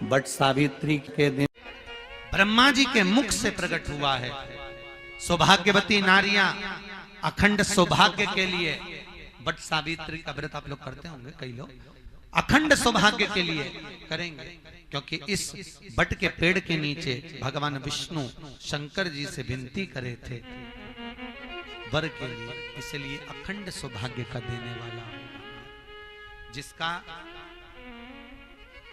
But Savitri के दिन ब्रह्मा जी के मुख से प्रकट हुआ है। सौभाग्यवती नारियां अखंड सौभाग्य के लिए बट सावित्री का व्रत आप लोग करते होंगे, कई लोग अखंड सौभाग्य के लिए करेंगे, क्योंकि इस बट के पेड़ के नीचे भगवान विष्णु शंकर जी से विनती करे थे वर के लिए, इसलिए अखंड सौभाग्य का देने वाला जिसका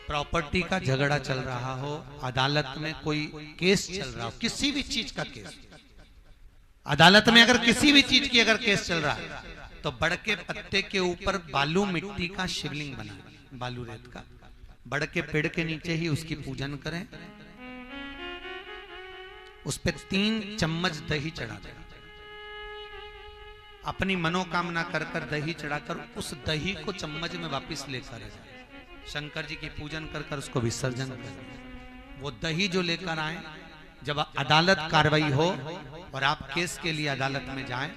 प्रॉपर्टी का झगड़ा चल रहा हो, अदालत में कोई केस चल रहा हो, किसी भी चीज का केस, अदालत में अगर किसी भी चीज की अगर केस चल रहा है तो बड़ के पत्ते के ऊपर बालू मिट्टी का शिवलिंग बना, बालू रेत का, बड़ के पेड़ के नीचे ही उसकी पूजन करें, उस पे 3 चम्मच दही चढ़ा दें, अपनी मनोकामना कर कर दही चढ़ाकर उस दही को चम्मच में वापस लेकर जाए, शंकर जी की पूजन कर कर उसको विसर्जन करें। वो दही जो लेकर आए, जब अदालत कार्रवाई हो और आप केस के लिए अदालत में जाएं,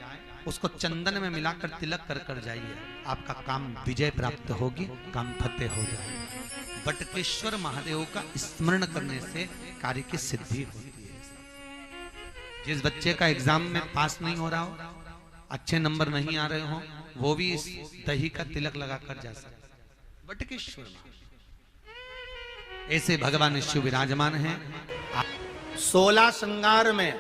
उसको चंदन में मिलाकर तिलक कर कर जाइए, आपका काम विजय प्राप्त होगी, काम फतेह हो जाएगा। बटकेश्वर महादेव का स्मरण करने से कार्य की सिद्धि होती है। जिस बच्चे का एग्जाम में पास नहीं हो रहा हो, अच्छे नंबर नहीं आ रहे हो, वो भी इस दही का तिलक लगाकर जा सकता। बटकेश्वर ऐसे भगवान शिव विराजमान हैं। 16 श्रृंगार में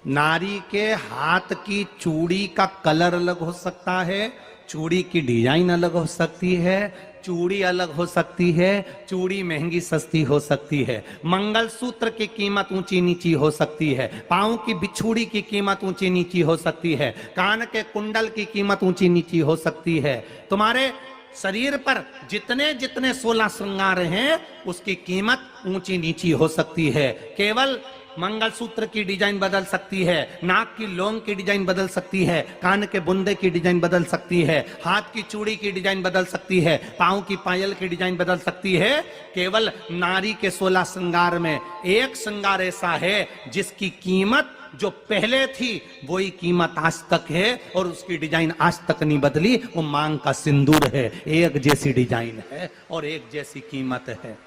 नारी के हाथ की चूड़ी का कलर अलग हो सकता है, चूड़ी की डिजाइन अलग हो सकती है, चूड़ी अलग हो सकती है, चूड़ी महंगी सस्ती हो सकती है, मंगलसूत्र की कीमत ऊंची नीची हो सकती है, पांव की बिछुड़ी की कीमत ऊंची नीची हो सकती है, कान के कुंडल की कीमत ऊंची नीची हो सकती है। तुम्हारे शरीर पर जितने जितने 16 श्रृंगार हैं उसकी कीमत ऊंची नीची हो सकती है। केवल मंगलसूत्र की डिजाइन बदल सकती है, नाक की लौंग की डिजाइन बदल सकती है, कान के बुंदे की डिजाइन बदल सकती है, हाथ की चूड़ी की डिजाइन बदल सकती है, पांव की पायल की डिजाइन बदल सकती है। केवल नारी के 16 श्रृंगार में एक श्रृंगार ऐसा है जिसकी कीमत जो पहले थी वही कीमत आज तक है और उसकी डिजाइन आज तक नहीं बदली। वो मांग का सिंदूर है, एक जैसी डिजाइन है और एक जैसी कीमत है।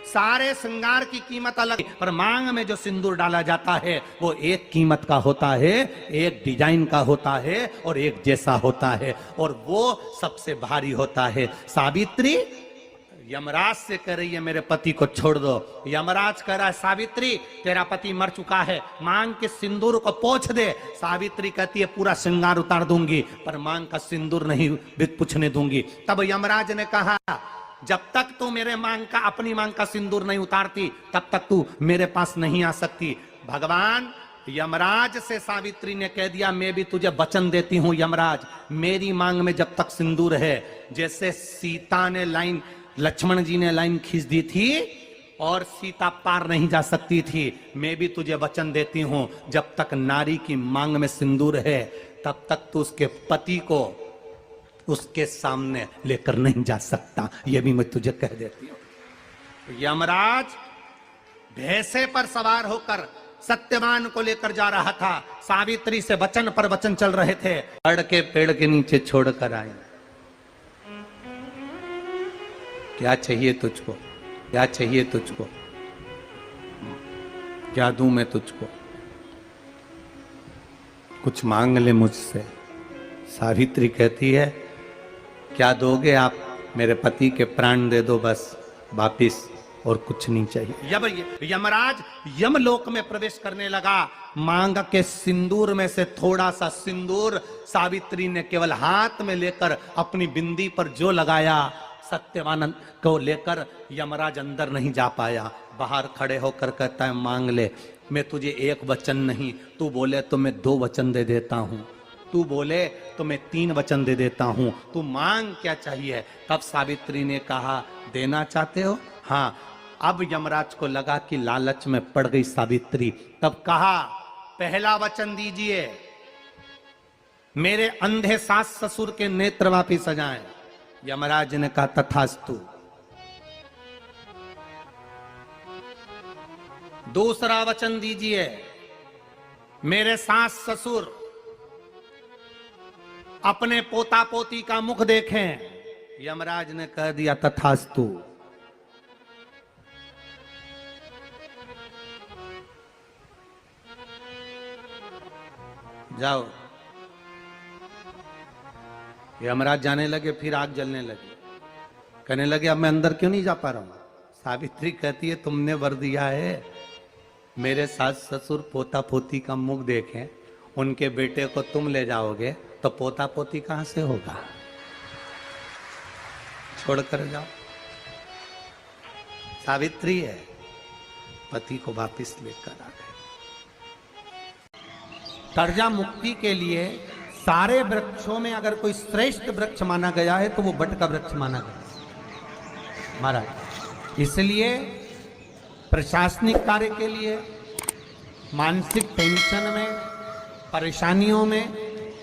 सारे श्रृंगार की कीमत अलग, पर मांग में जो सिंदूर डाला जाता है वो एक कीमत का होता है, एक डिजाइन का होता है और एक जैसा होता है, और वो सबसे भारी होता है। सावित्री यमराज से कह रही है मेरे पति को छोड़ दो। यमराज कह रहा है सावित्री तेरा पति मर चुका है, मांग के सिंदूर को पोंछ दे। सावित्री कहती है पूरा श्रृंगार उतार दूंगी पर मांग का सिंदूर नहीं पूछने दूंगी। तब यमराज ने कहा जब तक तू मेरे मांग का अपनी मांग का सिंदूर नहीं उतारती तब तक तू मेरे पास नहीं आ सकती। भगवान यमराज से सावित्री ने कह दिया मैं भी तुझे वचन देती हूं यमराज, मेरी मांग में जब तक सिंदूर है, जैसे सीता ने लाइन, लक्ष्मण जी ने लाइन खींच दी थी और सीता पार नहीं जा सकती थी, मैं भी तुझे वचन देती हूं जब तक नारी की मांग में सिंदूर है तब तक तू उसके पति को उसके सामने लेकर नहीं जा सकता। यह भी मैं तुझे कह देती हूं। यमराज भैंसे पर सवार होकर सत्यवान को लेकर जा रहा था, सावित्री से वचन पर वचन चल रहे थे। बड़ के पेड़ के नीचे छोड़कर आए। क्या चाहिए तुझको, क्या चाहिए तुझको, क्या दूं मैं तुझको, कुछ मांग ले मुझसे। सावित्री कहती है क्या दोगे आप, मेरे पति के प्राण दे दो बस वापिस, और कुछ नहीं चाहिए। यमराज यमलोक में प्रवेश करने लगा। मांग के सिंदूर में से थोड़ा सा सिंदूर सावित्री ने केवल हाथ में लेकर अपनी बिंदी पर जो लगाया, सत्यवान को लेकर यमराज अंदर नहीं जा पाया। बाहर खड़े होकर कहता है मांग ले, मैं तुझे एक वचन नहीं, तू बोले तो मैं 2 वचन दे देता हूं, तू बोले तो मैं 3 वचन दे देता हूं, तू मांग क्या चाहिए। तब सावित्री ने कहा देना चाहते हो, हाँ। अब यमराज को लगा कि लालच में पड़ गई सावित्री। तब कहा पहला वचन दीजिए, मेरे अंधे सास ससुर के नेत्र वापिस आ जाएं। यमराज ने कहा तथास्तु। दूसरा वचन दीजिए, मेरे सास ससुर अपने पोता पोती का मुख देखें। यमराज ने कह दिया तथास्तु। जाओ। यमराज जाने लगे, फिर आग जलने लगी। कहने लगे अब मैं अंदर क्यों नहीं जा पा रहा हूं? सावित्री कहती है तुमने वर दिया है, मेरे सास ससुर पोता पोती का मुख देखें, उनके बेटे को तुम ले जाओगे तो पोता पोती कहां से होगा? छोड़कर जाओ। सावित्री है, पति को वापिस लेकर आ गए। कर्जा मुक्ति के लिए सारे वृक्षों में अगर कोई श्रेष्ठ वृक्ष माना गया है तो वो बट का वृक्ष माना गया महाराज। इसलिए प्रशासनिक कार्य के लिए, मानसिक टेंशन में, परेशानियों में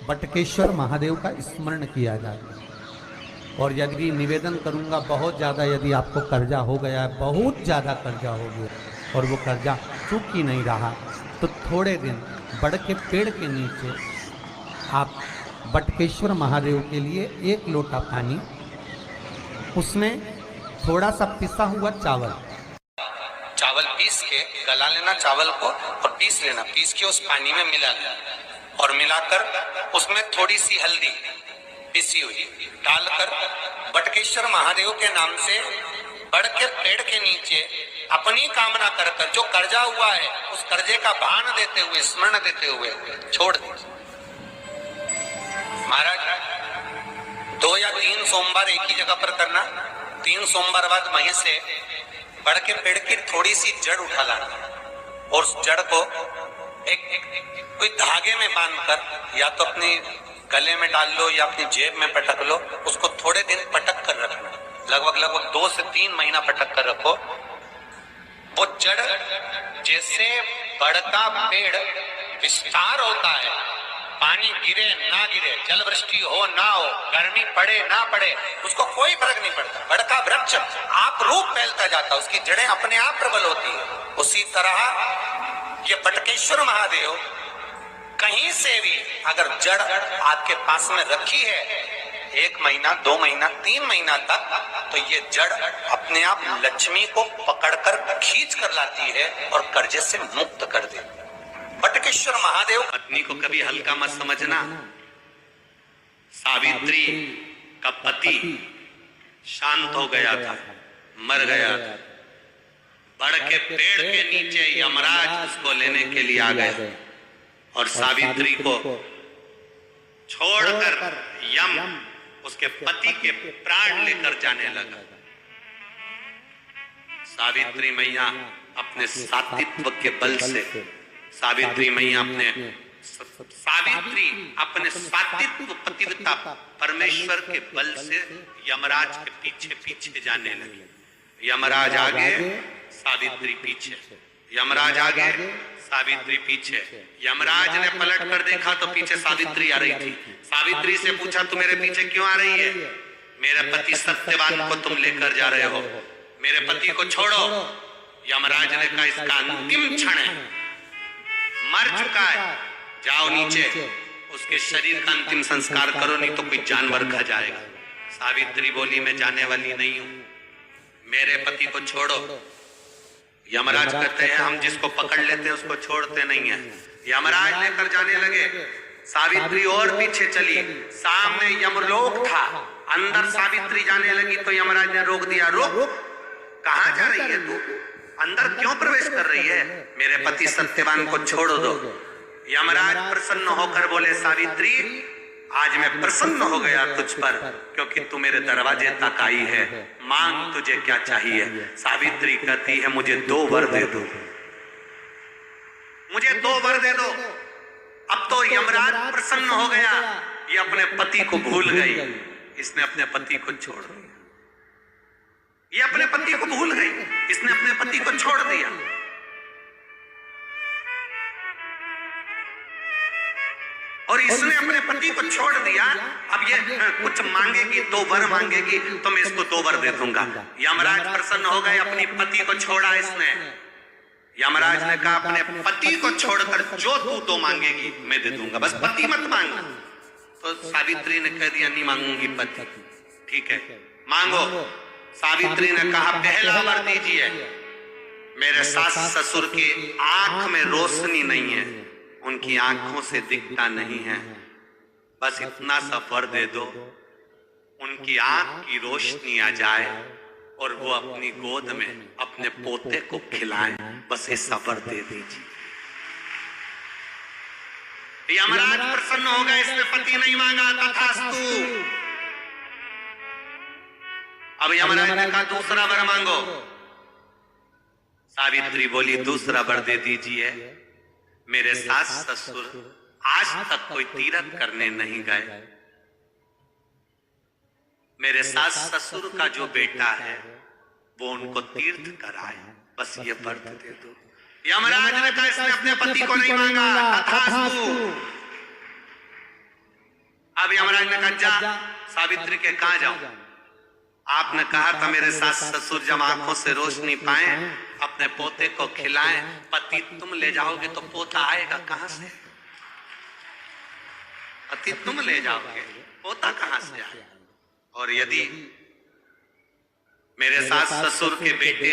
बटकेश्वर महादेव का स्मरण किया जाता है। और यदि निवेदन करूंगा, बहुत ज़्यादा यदि आपको कर्जा हो गया है, बहुत ज़्यादा कर्जा हो गया और वो कर्जा चूक ही नहीं रहा, तो थोड़े दिन बड़ के पेड़ के नीचे आप बटकेश्वर महादेव के लिए 1 लोटा पानी, उसमें थोड़ा सा पिसा हुआ चावल पीस के गला लेना चावल को और पीस लेना, पीस के उस पानी में मिला लेना और मिलाकर उसमें थोड़ी सी हल्दी पिसी हुई डालकर बटकेश्वर महादेव के नाम से बड़ के पेड़ के नीचे अपनी कामना कर कर जो कर्जा हुआ है उस कर्जे का भान देते हुए, स्मरण देते हुए छोड़ दीजिए। महाराज 2 या 3 सोमवार एक ही जगह पर करना। 3 सोमवार बाद वहीं से बड़ के पेड़ की थोड़ी सी जड़ उठा लाना और उस जड़ को एक कोई धागे में बांधकर या तो अपने गले में डाल लो या अपनी जेब में पटक लो, उसको थोड़े दिन पटक कर रखना, लगभग 2 से 3 महीना पटक कर रखो। वो जड़ जैसे बड़ का पेड़ विस्तार होता है, पानी गिरे ना गिरे, जल वृष्टि हो ना हो, गर्मी पड़े ना पड़े, उसको कोई फर्क नहीं पड़ता। बड़ का वृक्ष आप रूप फैलता जाता, उसकी जड़ें अपने आप प्रबल होती है। उसी तरह ये बटकेश्वर महादेव कहीं से भी अगर जड़ आपके पास में रखी है 1 महीना, 2 महीना, 3 महीना तक, तो ये जड़ अपने आप लक्ष्मी को पकड़कर खींच कर लाती है और कर्जे से मुक्त कर देती है। बटकेश्वर महादेव। पत्नी को कभी हल्का मत समझना। सावित्री का पति शांत हो गया था, मर गया था। बड़ के पेड़ के नीचे यमराज उसको लेने के लिए आ गए और सावित्री को छोड़कर यम उसके पति के प्राण लेकर जाने लगा। सावित्री मैया अपने सात्वित्व के बल से, सावित्री मैया अपने सात्वित्व पतिव्रता परमेश्वर के बल से यमराज के पीछे पीछे जाने लगी। यमराज आगे, सावित्री पीछे, यमराज आगे, सावित्री पीछे। यमराज ने पलट कर देखा तो पीछे सावित्री आ रही थी। सावित्री से पूछा तू मेरे पीछे क्यों आ रही है? मेरे पति सत्यवान को तुम लेकर जा रहे हो, मेरे पति को छोड़ो। यमराज ने कहा इसका अंतिम क्षण है, मर चुका है, जाओ नीचे उसके शरीर का अंतिम संस्कार करो, नहीं तो कोई जानवर खा जाएगा। सावित्री बोली मैं जाने वाली नहीं हूं, मेरे पति को छोड़ो। यमराज कहते हैं हम जिसको पकड़ लेते हैं उसको छोड़ते नहीं है। यमराज लेकर जाने लगे, सावित्री और पीछे चली, सामने यमलोक था, अंदर सावित्री जाने लगी तो यमराज ने रोक दिया, रोक, कहां जा रही है तू, अंदर क्यों प्रवेश कर रही है, मेरे पति सत्यवान को छोड़ दो। यमराज प्रसन्न होकर बोले सावित्री आज मैं प्रसन्न हो गया तुझ पर, क्योंकि तू मेरे दरवाजे तक आई है, मांग तुझे क्या चाहिए। सावित्री कहती है मुझे 2 वर दे दो, मुझे 2 वर दे दो। अब तो यमराज प्रसन्न हो गया, ये अपने पति को भूल गई, इसने अपने पति को छोड़ दिया। ये अपने पति को भूल गई, इसने अपने पति को छोड़ दिया। और इसने अपने पति को छोड़ दिया। अब ये कुछ मांगेगी, 2 वर मांगेगी तो मैं इसको 2 वर दे दूंगा। यमराज प्रसन्न हो गए, अपनी पति को छोड़ा इसने। यमराज ने कहा अपने पति को छोड़कर जो तू 2 मांगेगी मैं दे दूंगा, बस पति मत मांग। तो सावित्री ने कह दिया नहीं मांगूंगी पति। ठीक है, मांगो। सावित्री ने कहा पहला वर दीजिए। मेरे सास ससुर की आंख में रोशनी नहीं है, उनकी आंखों से दिखता नहीं है, बस इतना सा वर दे दो, उनकी आंख की रोशनी आ जाए और वो अपनी गोद में अपने पोते को खिलाएं, बस ऐसा वर दे दीजिए। यमराज प्रसन्न हो गए, इसने पति नहीं मांगा, तथास्तु। अब यमराज ने कहा दूसरा वर मांगो। सावित्री बोली दूसरा वर दे दीजिए। मेरे सास ससुर आज तक कोई तीर्थ करने नहीं गए, मेरे सास ससुर का जो बेटा है वो उनको तीर्थ कराए, बस ये व्रत दे दो। यमराज ने कहा इसने अपने पति को नहीं मांगा, तथास्तु। अब यमराज ने कहा जा सावित्री के कहां जाऊं? आपने कहा था मेरे सास ससुर जब आंखों से रोशनी पाए अपने पोते को खिलाएं, पति तुम ले जाओगे तो पोता आएगा कहां से? पति तुम ले जाओगे, पोता कहां से आएगा? और यदि मेरे सास ससुर के बेटे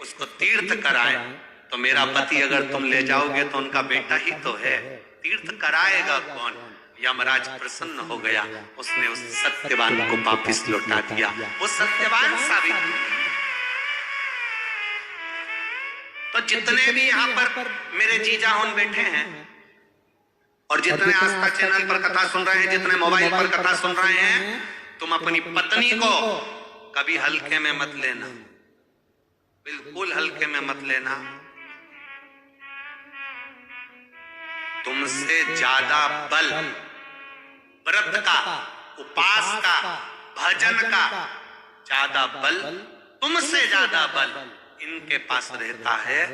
उसको तीर्थ कराएं तो मेरा पति अगर तुम ले जाओगे तो उनका बेटा ही तो है, तीर्थ कराएगा कौन? यमराज प्रसन्न हो गया, उसने उस सत्यवान को वापिस लौटा दिया। वो सत्यवान सावित्री। तो जितने भी यहाँ पर मेरे जीजा होन बैठे हैं और जितने आस्था चैनल पर कथा सुन रहे हैं, जितने मोबाइल पर कथा सुन रहे हैं, तुम अपनी पत्नी को कभी हल्के में मत लेना, बिल्कुल हल्के में मत लेना। तुमसे ज्यादा बल व्रत का, उपास का, भजन का ज्यादा बल, तुमसे ज्यादा बल इनके पास रहता है।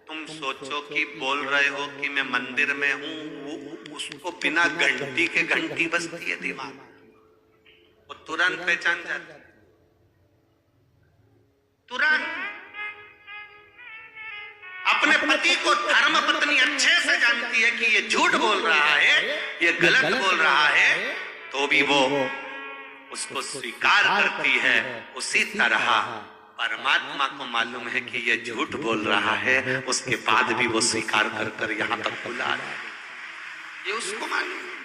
तुम सोचो कि बोल रहे हो कि मैं मंदिर में हूं, उसको बिना घंटी के घंटी बजती है दिमाग, वो तुरंत पहचान जाता, तुरंत। अपने पति को धर्म पत्नी अच्छे से जानती है कि ये झूठ बोल रहा है, ये गलत बोल रहा है, तो भी वो उसको स्वीकार करती है। उसी तरह परमात्मा को मालूम है कि ये झूठ बोल रहा है, उसके बाद भी वो स्वीकार कर यहाँ तक बुला रहा है, ये उसको मालूम है।